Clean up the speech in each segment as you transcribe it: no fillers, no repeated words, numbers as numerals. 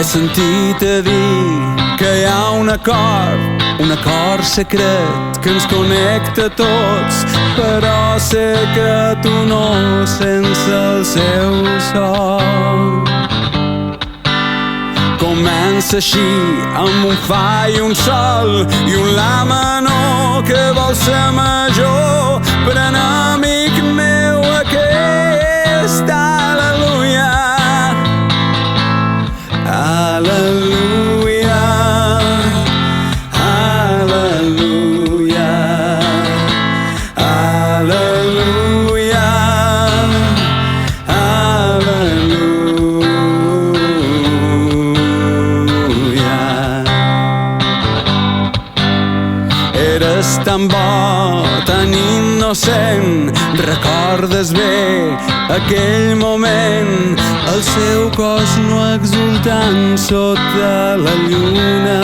sentit a dir que hi ha un acord secret que ens connecta a tots, però sé que tu no sense el seu so. Comença així amb un fa i un sol i un la menor que vol ser major. Pren, amic meu, aquesta al·leluia. Al·leluia, al·leluia, al·leluia, al·leluia. Eres tan bo, tan innocent, recordes bé aquell moment, el seu cos no exultant sota la lluna.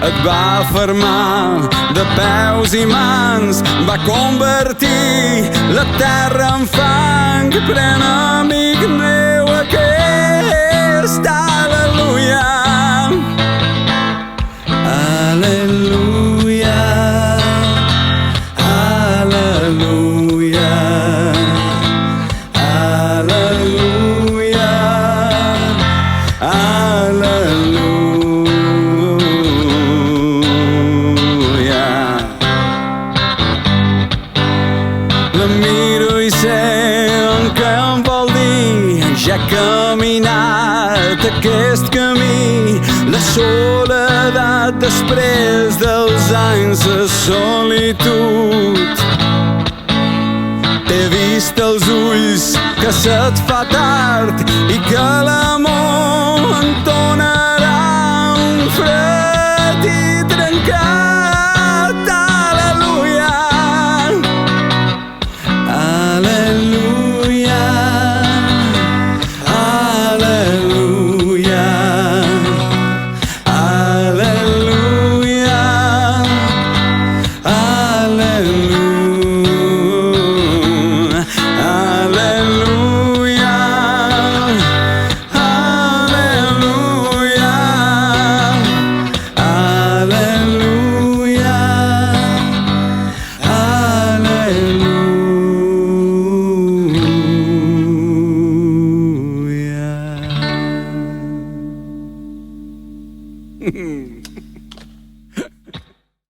Et va fermar de peus i mans, va convertir la terra en fang. Pren, amic meu, aquesta al·leluia. Al·leluia, al·leluia, al·leluia, al·leluia. La miro i sé en què em vol dir. Ja he caminat aquest camí, la soledat després dels anys de solitud. He vist els ulls que se't fa tard i que l'amor